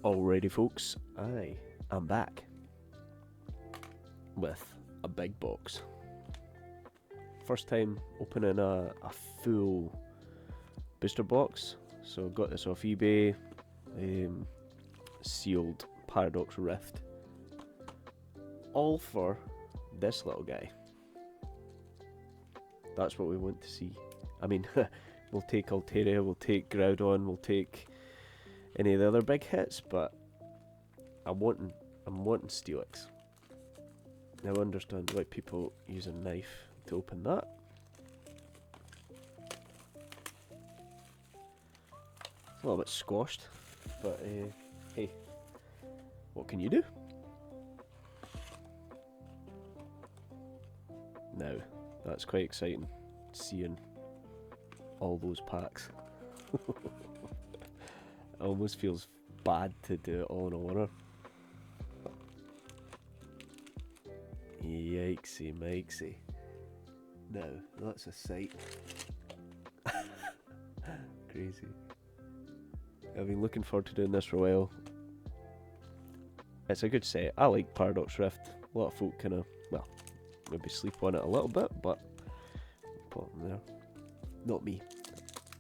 Alrighty folks, I'm back with a big box. First time opening a full booster box, so got this off eBay, sealed Paradox Rift, all for this little guy. That's what we want to see. I mean, we'll take Altaria, we'll take Groudon, we'll take any of the other big hits, but I'm wanting Steelix. Now I understand why people use a knife to open that. It's a little bit squashed, but hey, what can you do? Now, that's quite exciting, seeing all those packs. It almost feels bad to do it all in order. Yikesy makesy. Now, that's a sight. Crazy. I've been looking forward to doing this for a while. It's a good set. I like Paradox Rift. A lot of folk kind of, well, maybe sleep on it a little bit, but put them there. Not me.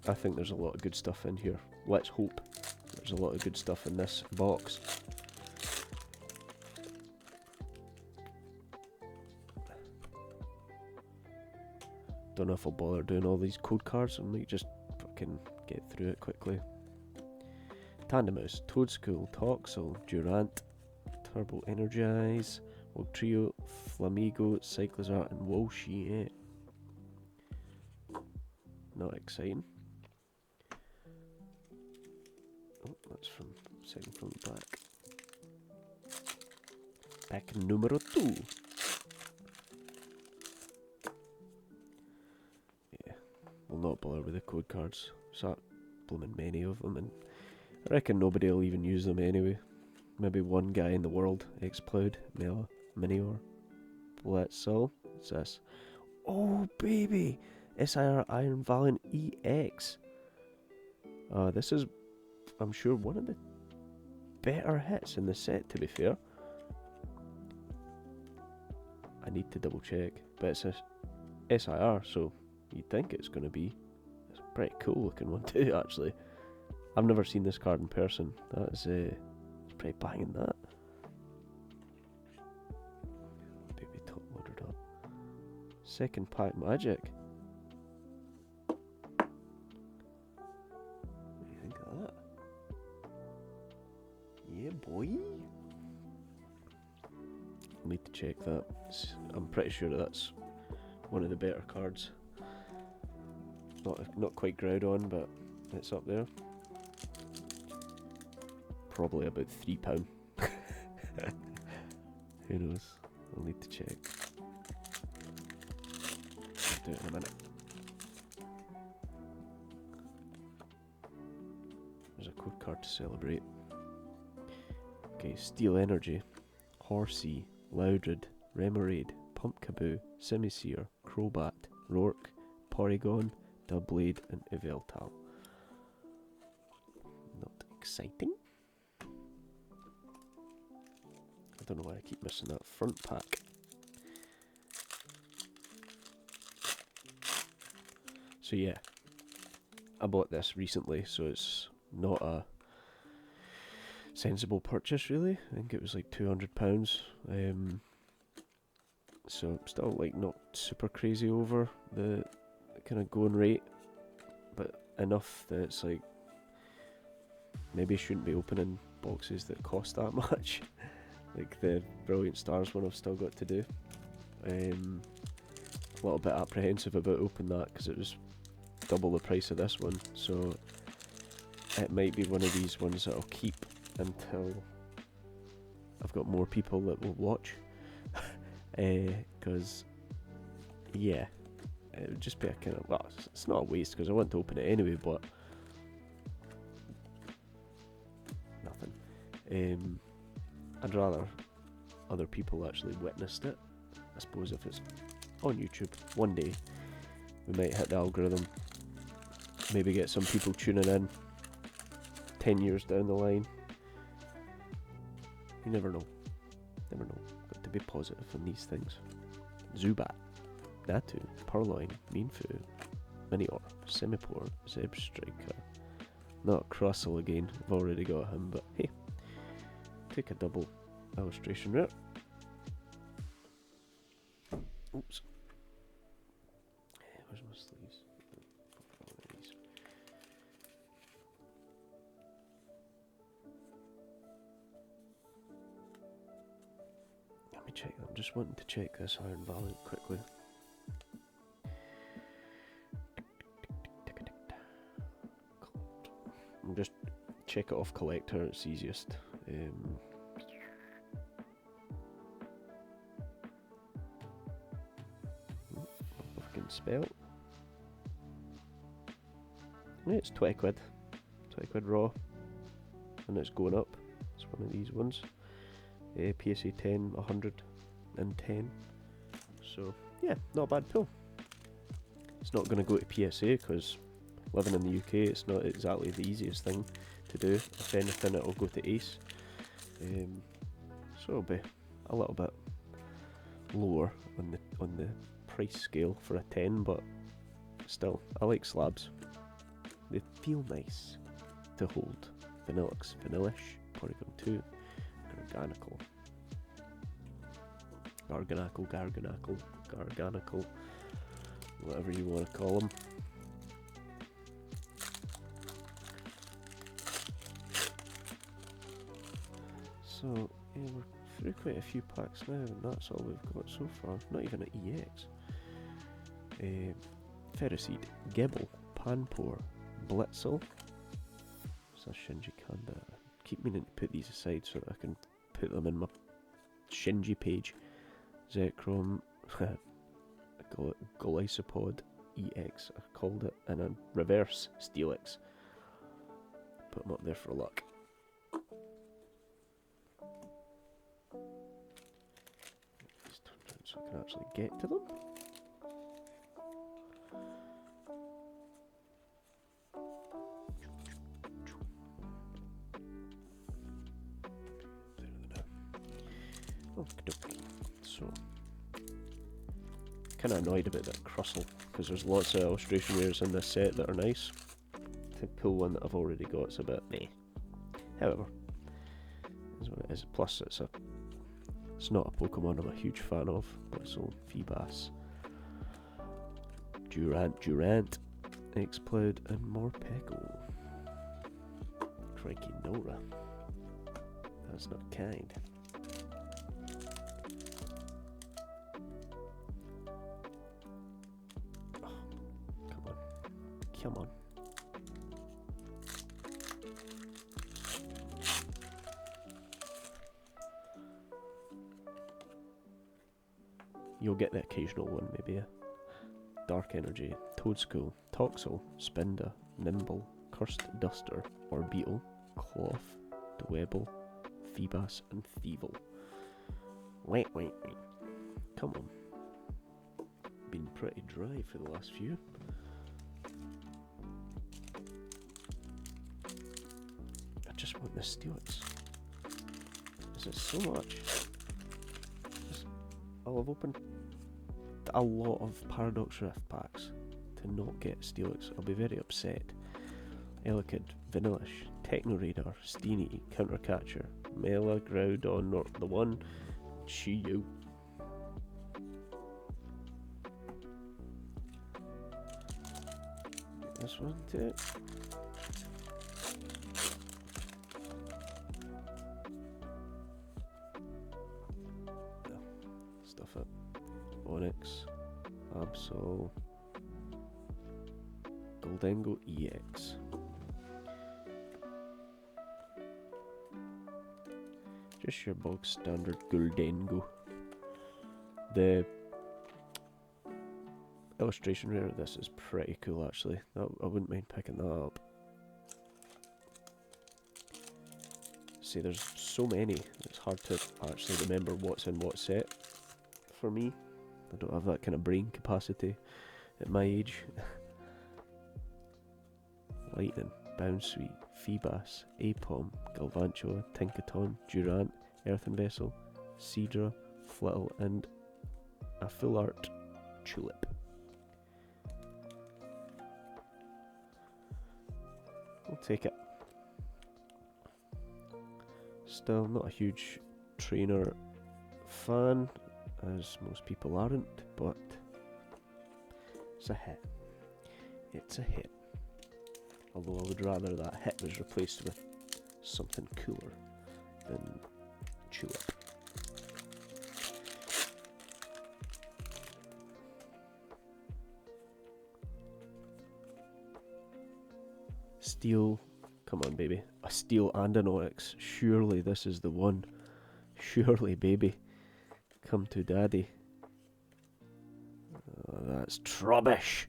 I think there's a lot of good stuff in here. Let's hope there's a lot of good stuff in this box. Don't know if I'll bother doing all these code cards. I might just fucking get through it quickly. Tandemouse, Toadscool, Toxel, Durant, Turbo Energize, Trio, Flamigo, Cyclizar, and Walshi. Not exciting. Oh, that's from second from the back. Pack numero 2. Yeah, we'll not bother with the code cards. So blooming many of them, and I reckon nobody will even use them anyway. Maybe one guy in the world, Xploud, Mela, Minior, Blitzel. What's this? Oh baby! SIR Iron Valiant EX. This is, I'm sure, one of the better hits in the set, to be fair. I need to double check, but it's a SIR, so you'd think it's going to be. It's a pretty cool looking one too, actually. I've never seen this card in person. That is it's pretty banging, that. Baby top loaded up. Second pack magic. What do you think of that? Yeah, boy. I'll need to check that. I'm pretty sure that's one of the better cards. Not quite Groudon, but it's up there. Probably about £3. Who knows? I'll need to check. I'll do it in a minute. There's a code card to celebrate. Okay, Steel Energy, Horsey, Loudred, Remoraid, Pumpkaboo, Simisear, Crobat, Rourke, Porygon, Doublade, and Yveltal. Not exciting. I don't know why I keep missing that front pack. So yeah, I bought this recently, so it's not a sensible purchase really. I think it was like £200. So still like not super crazy over the kind of going rate, but enough that it's like maybe I shouldn't be opening boxes that cost that much. Like the Brilliant Stars one I've still got to do. A little bit apprehensive about opening that because it was double the price of this one, so it might be one of these ones that I'll keep until I've got more people that will watch. Because yeah, it would just be a kind of, well, it's not a waste because I want to open it anyway, but nothing. I'd rather other people actually witnessed it. I suppose if it's on YouTube, one day we might hit the algorithm, maybe get some people tuning in 10 years down the line, You never know. Never know. Got to be positive on these things. Zubat, Natu, Purloin, Meanfu, Minior, Simipour, Zebstrika. Not Crustle again, I've already got him, but hey. Take a double illustration rare. Oops. Where's my sleeves? Let me check. I'm just wanting to check this Iron Valiant quickly. I'm just check it off collector. It's easiest. If I can spell. Yeah, it's 20 quid. 20 quid raw. And it's going up. It's one of these ones. PSA 10, 110. So, yeah, not a bad pull. It's not going to go to PSA because living in the UK, it's not exactly the easiest thing to do. If anything, it'll go to Ace. So it'll be a little bit lower on the price scale for a 10, but still, I like slabs. They feel nice to hold. Vanillix, Vanillish, Porygon 2, Garganical, Garganical, whatever you want to call them. So, yeah, we're through quite a few packs now, and that's all we've got so far. Not even an EX. Ferroseed, Gibble, Panpour, Blitzel. What's that Shinji Kanda? I keep meaning to put these aside so that I can put them in my Shinji page. Zekrom, Golisopod EX, I called it, and a reverse Steelix. Put them up there for luck. These turn around so I can actually get to them. Okay, so kind of annoyed about that Crustle because there's lots of illustration rares in this set that are nice. To pull one that I've already got, it's a bit meh. However, is what it is. Plus, it's not a Pokemon I'm a huge fan of. Blitzel, Feebas, Durant, Exploud, and Morpeko. Crikey Nora. That's not kind. Come on. You'll get the occasional one, maybe a Dark Energy, Toadskull, Toxel, Spinda, Nimble, Cursed Duster, or Beetle, Cloth, Dwebble, Feebas, and Thievul. Wait. Come on. Been pretty dry for the last few. I just want this Steelix. This is so much. I'll have opened a lot of Paradox Rift packs to not get Steelix. I'll be very upset. Elekid, Vanillish, Techno Radar, Steenie, Countercatcher, Mela, Groudon, not the one, Chiyu. This one too. Stuff it. Onyx, Absol, Goldengo EX. Just your bog standard Goldengo. The illustration rare of this is pretty cool actually. I wouldn't mind picking that up. See, there's so many, it's hard to actually remember what's in what set. For me, I don't have that kind of brain capacity at my age. Lightning, Bounsweet, Feebas, Apom, Galvantula, Tinkaton, Durant, Earthen Vessel, Seadra, Flittle, and a full art Tulip. I'll take it. Still not a huge trainer fan, as most people aren't, but it's a hit. It's a hit. Although I would rather that hit was replaced with something cooler than Tulip. Steel, come on baby, a Steel and an Onyx, surely this is the one, surely baby, come to daddy. That's trubbish,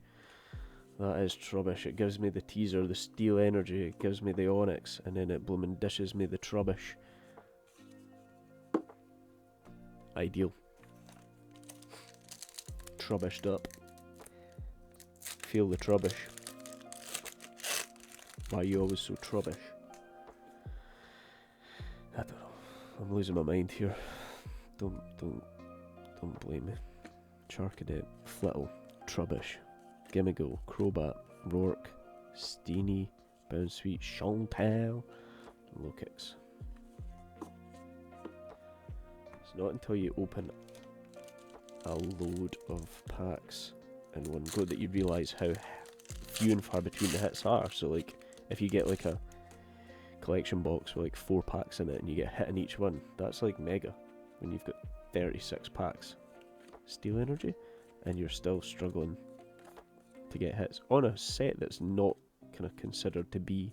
that is trubbish. It gives me the teaser, the Steel energy, it gives me the Onyx, and then it bloomin' dishes me the trubbish. Ideal. Trubbished up. Feel the trubbish. Why are you always so trubbish? I don't know. I'm losing my mind here. Don't blame me. Charcadet, Flittle, Trubbish, Gimmigo, Crobat, Rourke, Steenie, Bounsweet, Chantal, and Lokix. It's not until you open a load of packs in one go that you realise how few and far between the hits are. So like, if you get like a collection box with like 4 packs in it and you get a hit in each one, that's like mega. When you've got 36 packs Steel energy and you're still struggling to get hits on a set that's not kind of considered to be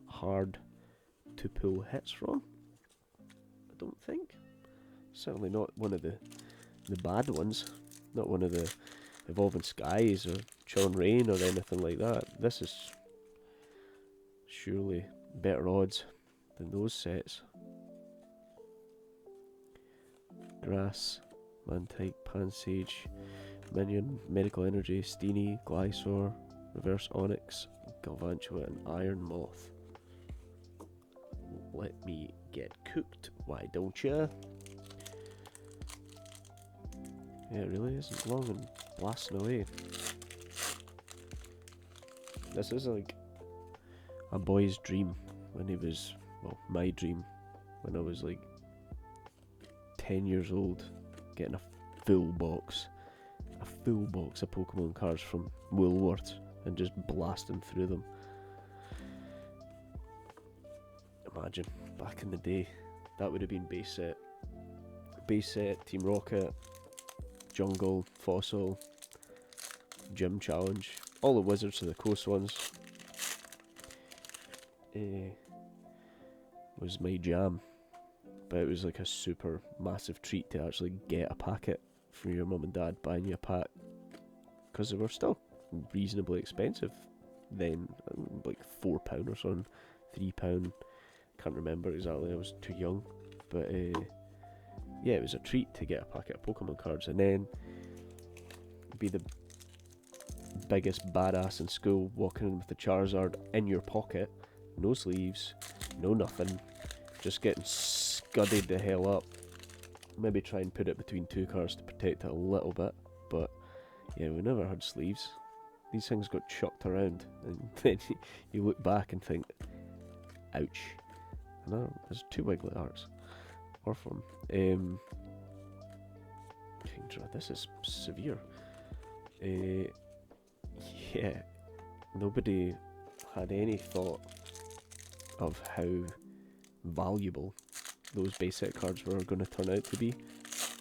hard to pull hits from. I don't think. Certainly not one of the bad ones. Not one of the Evolving Skies or Chilling Rain or anything like that. This is surely better odds than those sets. Grass, Mantike, Pansage, Minion, Medical Energy, Steenie, Glysaur, Reverse Onyx, Galvantula, and Iron Moth. Let me get cooked, why don't ya? Yeah, it really isn't long and blasting away. This is like a boy's dream when he was, well, my dream when I was like 10 years old, getting a full box of Pokemon cards from Woolworths and just blasting through them. Imagine, back in the day, that would have been base set, Team Rocket, Jungle, Fossil, Gym Challenge, all the Wizards of the Coast ones. Was my jam, but it was like a super massive treat to actually get a packet from your mum and dad buying you a pack, because they were still reasonably expensive then, like £4 or something, £3, can't remember exactly, I was too young, but yeah, it was a treat to get a packet of Pokemon cards, and then be the biggest badass in school, walking in with the Charizard in your pocket, no sleeves, no nothing, just getting scudded the hell up. Maybe try and put it between 2 cards to protect it a little bit, but yeah, we never had sleeves. These things got chucked around, and then you look back and think, ouch. No, there's 2 Wiglet arts. Orphan. Kingdra, this is severe. Yeah, nobody had any thought of how valuable those base set cards were going to turn out to be.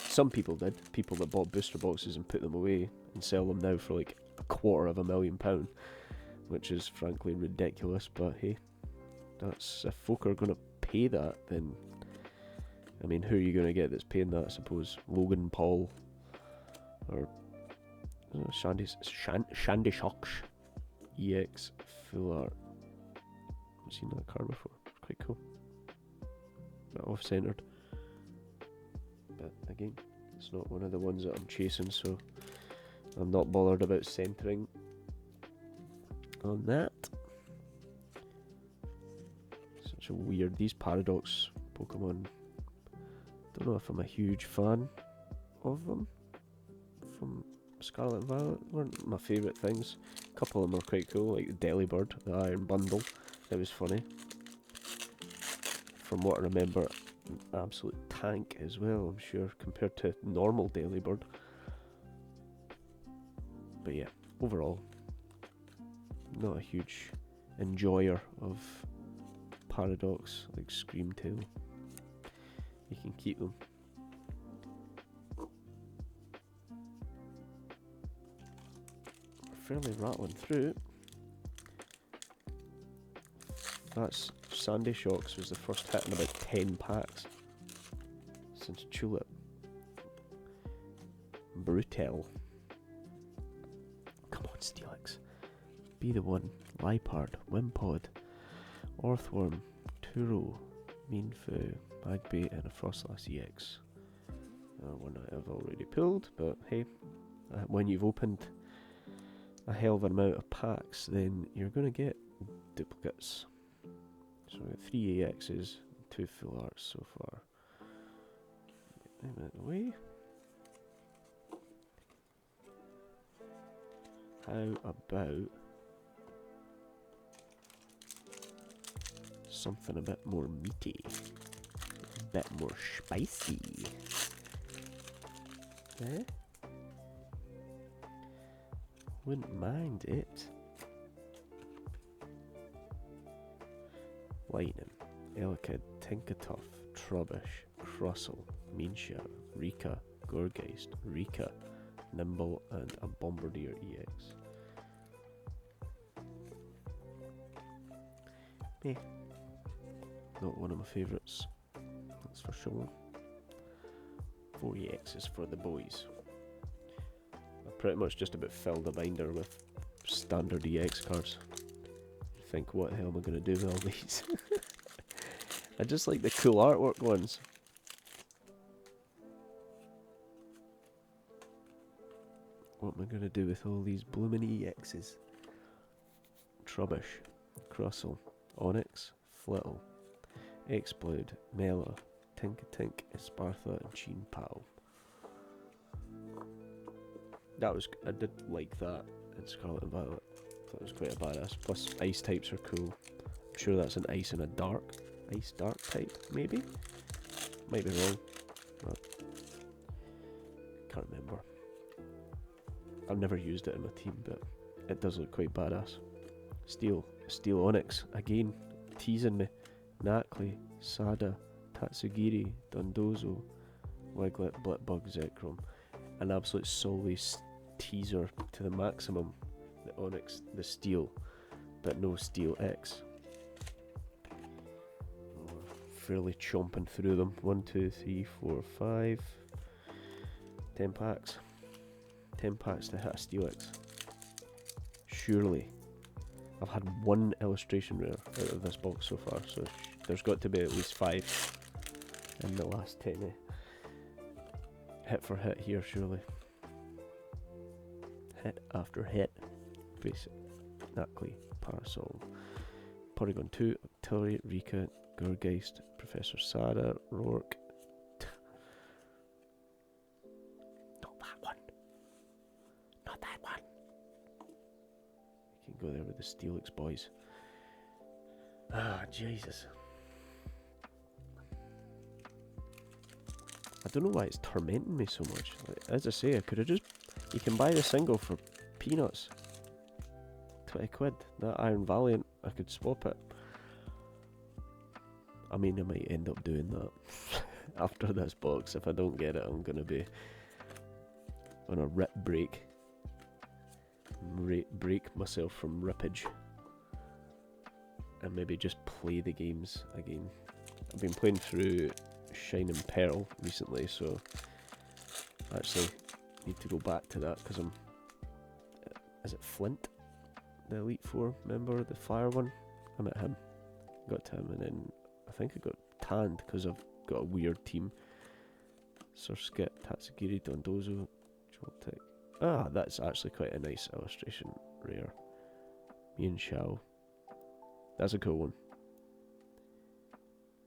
Some people did, people that bought booster boxes and put them away and sell them now for like £250,000, which is frankly ridiculous, but hey, that's, if folk are going to pay that, then I mean, who are you going to get that's paying that? I suppose Logan Paul or Shandy Shocks EX full art. I've seen that card before. It's quite cool. Bit off-centered, but again, it's not one of the ones that I'm chasing, so I'm not bothered about centering on that. Such a weird, these Paradox Pokemon Don't know if I'm a huge fan of them. From Scarlet and Violet weren't my favourite things. A couple of them were quite cool, like the Delibird, the Iron Bundle. It was funny. From what I remember, an absolute tank as well, I'm sure, compared to normal Delibird. But yeah, overall, not a huge enjoyer of Paradox, like Screamtail. You can keep them. Fairly rattling through. That's Sandy Shocks was the first hit in about 10 packs since Tulip. Brutal. Come on, Steelix. Be the one. Lipard, Wimpod, Orthworm, Turo, Meanfu, Magbait, and a Frostlass EX. One I've already pulled, but hey, when you've opened a hell of an amount of packs, then you're going to get duplicates. So we got 3 AXs, 2 full arts so far. Get them out of the way. How about something a bit more meaty, a bit more spicy? Eh? Wouldn't mind it. Lightning, Elekid, Tinkatuff, Trubbish, Crustle, Meanshadow, Rika, Gorgeist, Rika, Nimble, and a Bombardier EX. Meh. Not one of my favourites, that's for sure. 4 EXs for the boys. I pretty much just about filled a binder with standard EX cards. Think, what the hell am I going to do with all these? I just like the cool artwork ones. What am I going to do with all these blooming EXs? Trubbish, Crustle, Onyx, Flittle, Explode, Mela, Tinkatink, Espartha, and Cheen Pal. That was, I did like that in Scarlet and Violet. That was quite a badass. Plus, ice types are cool. I'm sure that's an ice and a dark. Ice dark type, maybe? Might be wrong. But can't remember. I've never used it in my team, but it does look quite badass. Steel Onyx, again, teasing me. Nacli, Sada, Tatsugiri, Dondozo, Wiglet, Blitbug, Zekrom. An absolute Solway teaser to the maximum. The Onyx, the Steel, but no Steel X. Fairly chomping through them. 1, 2, 3, 4, 5. 10 packs. 10 packs to hit a Steel X. Surely. I've had 1 illustration rare out of this box so far, so there's got to be at least 5 in the last 10. Hit for hit here, surely. Hit after hit. Basic, Nacli, Parasol, Porygon 2, Octillery, Rika, Gorgeist, Professor Sada, Rourke. Not that one. Not that one. You can go there with the Steelix boys. Ah, Jesus. I don't know why it's tormenting me so much. Like, as I say, I could have just... You can buy the single for peanuts. 20 quid. That Iron Valiant, I could swap it. I mean, I might end up doing that after this box. If I don't get it, I'm going to be on a rip break. Break myself from rippage. And maybe just play the games again. I've been playing through Shining Pearl recently, so I actually need to go back to that because I'm... Is it Flint? The Elite Four member, the fire one? I met him. Got to him, and then I think I got tanned because I've got a weird team. Surskit, Tatsugiri, Dondozo, Joltek. Ah, that's actually quite a nice illustration. Rare. Meanshadow. That's a cool one.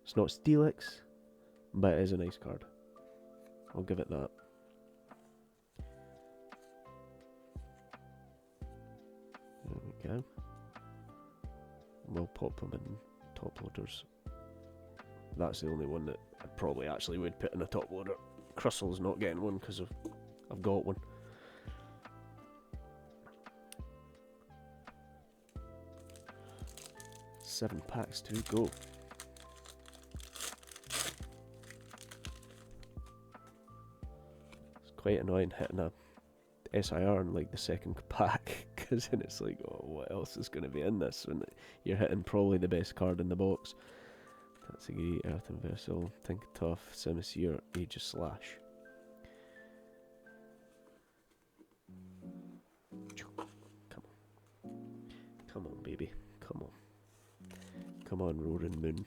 It's not Steelix, but it is a nice card. I'll give it that. There we go. We'll pop them in top loaders. That's the only one that I probably actually would put in a top loader. Crustle's not getting one because I've got one. Seven packs to go. It's quite annoying hitting a SIR in like the second pack, because then it's like, oh, what else is going to be in this? And you're hitting probably the best card in the box. That's a great Earthen Vessel, Think Tough, Simisear, Age of Slash. Come on. Come on, baby. Come on. Come on, Roaring Moon.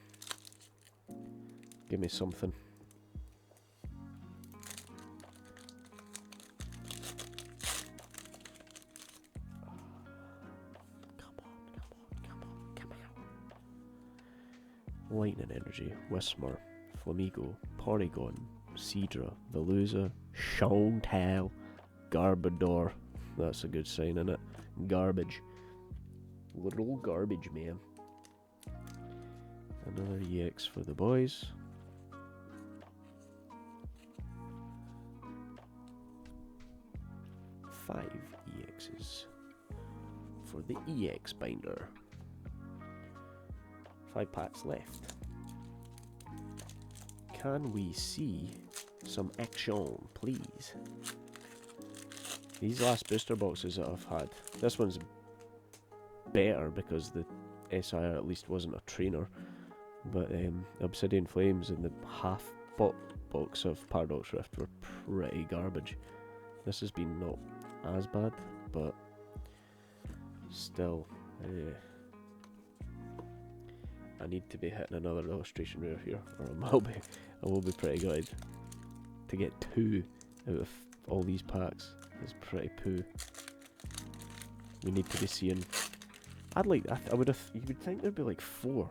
Give me something. Lightning Energy, Whismur, Flamigo, Porygon, Seadra, Veluza, Chantal, Garbodor. That's a good sign, innit? Garbage. Little garbage, man. Another EX for the boys. Five EXs for the EX binder. 5 packs left. Can we see some action, please? These last booster boxes that I've had, this one's better because the SIR at least wasn't a trainer, but Obsidian Flames and the half box of Paradox Rift were pretty garbage. This has been not as bad, but still, I need to be hitting another illustration rare here, or I will be pretty gutted. To get 2 out of all these packs is pretty poo. We need to be seeing. I'd like. I would have. You would think there'd be like 4.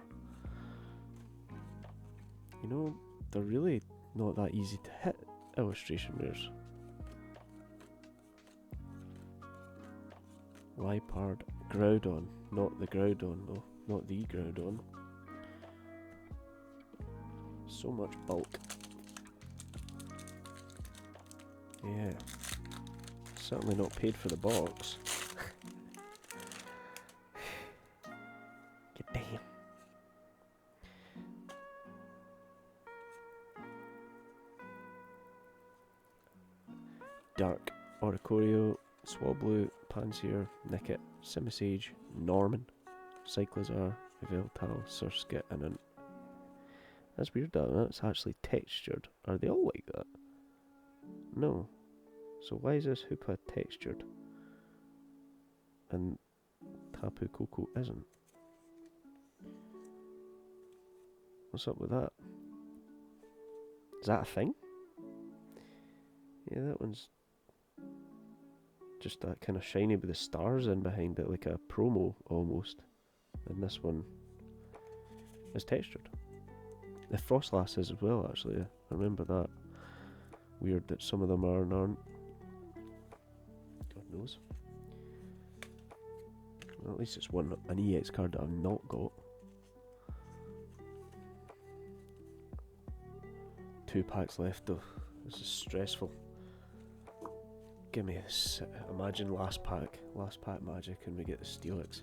You know, they're really not that easy to hit illustration rares. Lipard, Groudon, not the Groudon though, not the Groudon. So much bulk. Yeah. Certainly not paid for the box. Get damn. Dark, Oricorio, Swablu, Pansear, Nickit, Simisage, Norman, Cyclizar, Yveltal, Surskit, and an... That's weird that that's actually textured. Are they all like that? No. So why is this Hoopa textured? And Tapu Koko isn't? What's up with that? Is that a thing? Yeah, that one's just that kind of shiny with the stars in behind it, like a promo almost. And this one is textured. The Frostlass is as well, actually. I remember that. Weird that some of them are and aren't. God knows. Well, at least it's an EX card that I've not got. 2 packs left though. This is stressful. Give me a imagine last pack magic and we get the Steelix.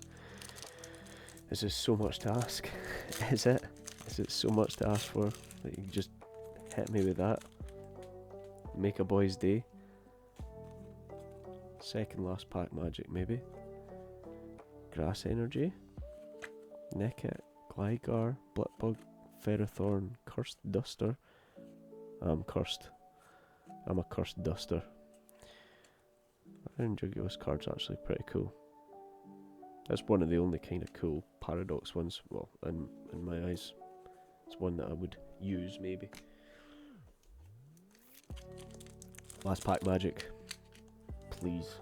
This is so much to ask. Is it? Is it so much to ask for that you just hit me with that? Make a boy's day. Second last pack magic maybe. Grass Energy, Nickit, Gligar, Blipbug, Ferrothorn, Cursed Duster. I'm cursed. I'm a cursed duster. I think Jugulous card's actually pretty cool. That's one of the only kind of cool Paradox ones, well, in my eyes. It's one that I would use, maybe. Last pack magic. Please.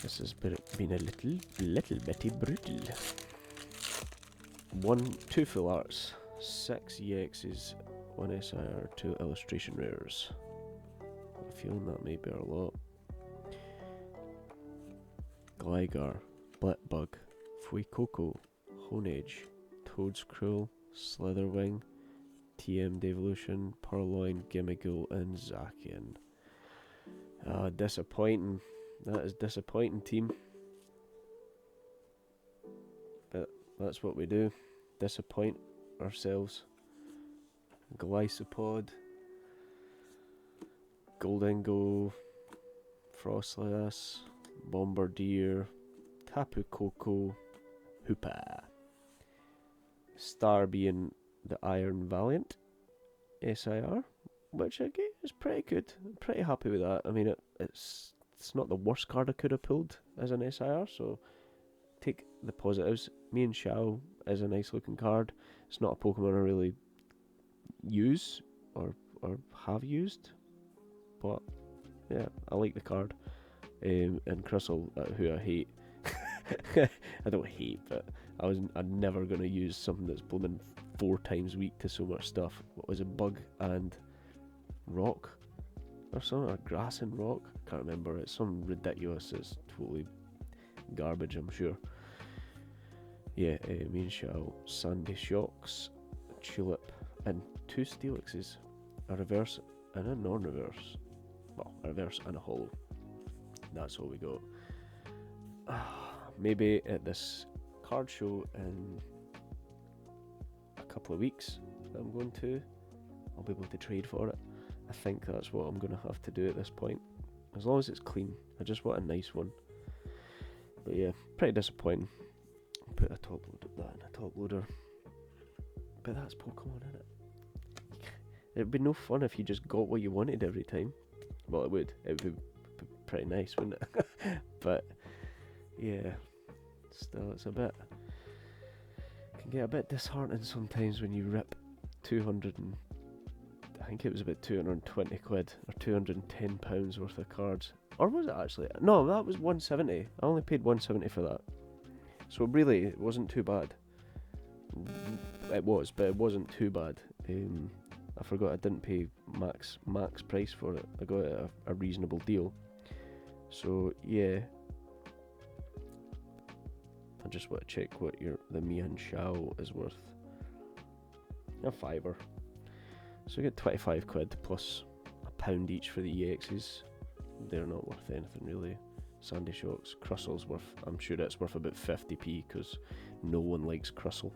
This has been a little bitty brutal. 2 full arts, 6 EXs, 1 SIR, 2 illustration rares. I'm feeling that may be a lot. Gligar, Blitbug, Fuecoco, Honedge, Toadscruel, Slitherwing, TM Devolution, Purloin, Gimmighoul, and Zacian. Ah, disappointing. That is disappointing, team. But that's what we do. Disappoint ourselves. Glycopod, Goldingo, Frostlass, Bombardier, Tapu Koko, Hoopa. Star being the Iron Valiant SIR, which again is pretty good. I'm pretty happy with that. I mean, it's not the worst card I could have pulled as an SIR, so take the positives. Me and Xiao is a nice looking card. It's not a Pokemon I really use or have used, but yeah, I like the card. And Crystal, who I hate. I don't hate, but I'm never gonna use something that's blooming 4 times weak to so much stuff. What was it, Bug and Rock or something, or Grass and Rock? Can't remember. It's some ridiculous. It's totally garbage, I'm sure. Yeah, me and Xiao, Sandy Shocks, Tulip, and 2 Steelixes, a reverse and a non-reverse. Well, a reverse and a holo. That's all we got. Maybe at this card show in a couple of weeks that I'm going to, I'll be able to trade for it. I think that's what I'm going to have to do at this point. As long as it's clean. I just want a nice one. But yeah, pretty disappointing. Put a top load of that in a top loader. But that's Pokemon, isn't it? It'd be no fun if you just got what you wanted every time. Well, it would. It would be pretty nice, wouldn't it? But yeah, still, it's a bit. Can get a bit disheartening sometimes when you rip 200 and I think it was about 220 quid or £210 worth of cards. Or was it actually? No, that was 170. I only paid 170 for that. So really, it wasn't too bad. It was, but it wasn't too bad. I forgot I didn't pay max price for it. I got it at a reasonable deal. So yeah, I just want to check what the Mian Xiao is worth. A £5. So we get 25 quid plus £1 each for the EXs. They're not worth anything really. Sandy Shocks, Crussel's worth, I'm sure it's worth about 50p because no one likes Crussel.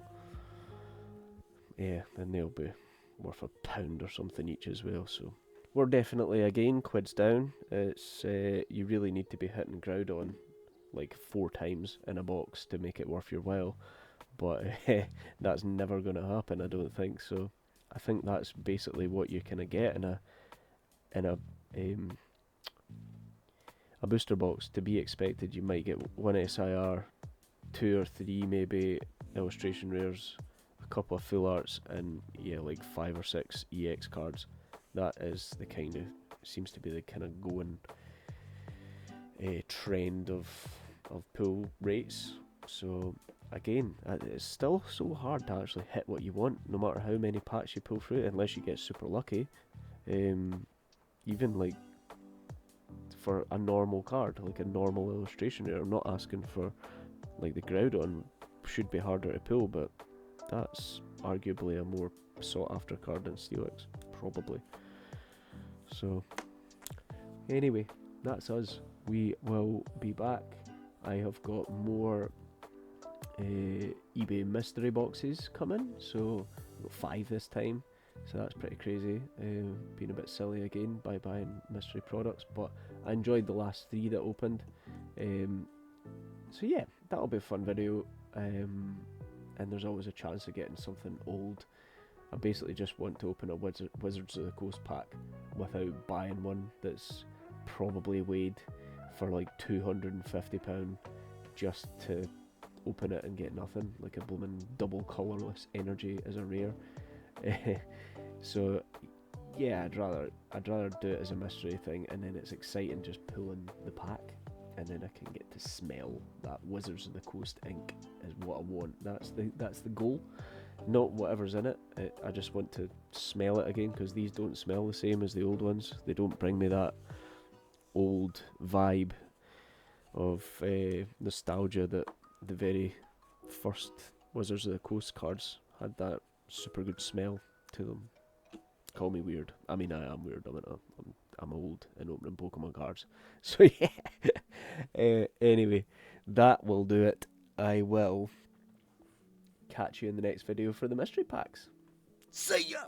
Yeah, then they'll be worth £1 or something each as well. So we're definitely again quids down. It's you really need to be hitting Groudon like 4 times in a box to make it worth your while, but that's never going to happen, I don't think. So I think that's basically what you kind of get in a booster box. To be expected, you might get 1 SIR, 2 or 3 maybe illustration rares, a couple of full arts, and yeah, like 5 or 6 EX cards. That is the kind of, seems to be the kind of going trend of pull rates. So again, it's still so hard to actually hit what you want, no matter how many packs you pull through, unless you get super lucky. Even like for a normal card, like a normal illustration rare, I'm not asking for like the Groudon should be harder to pull, but that's arguably a more sought after card than Steelix, probably. So anyway, that's us. We will be back. I have got more eBay mystery boxes coming, so I've got 5 this time, so that's pretty crazy. Being a bit silly again by buying mystery products, but I enjoyed the last 3 that opened. So yeah, that'll be a fun video, and there's always a chance of getting something old. I basically just want to open a Wizards of the Coast pack without buying one that's probably weighed for like £250 just to open it and get nothing, like a blooming double colourless energy as a rare. So yeah, I'd rather do it as a mystery thing, and then it's exciting just pulling the pack, and then I can get to smell that Wizards of the Coast ink is what I want. That's the goal. not whatever's in it. I just want to smell it again, because these don't smell the same as the old ones. They don't bring me that old vibe of nostalgia that the very first Wizards of the Coast cards had. That super good smell to them. Call me weird. I mean, I am weird. I'm old in opening Pokemon cards. So yeah. Anyway, that will do it. I will catch you in the next video for the mystery packs. See ya!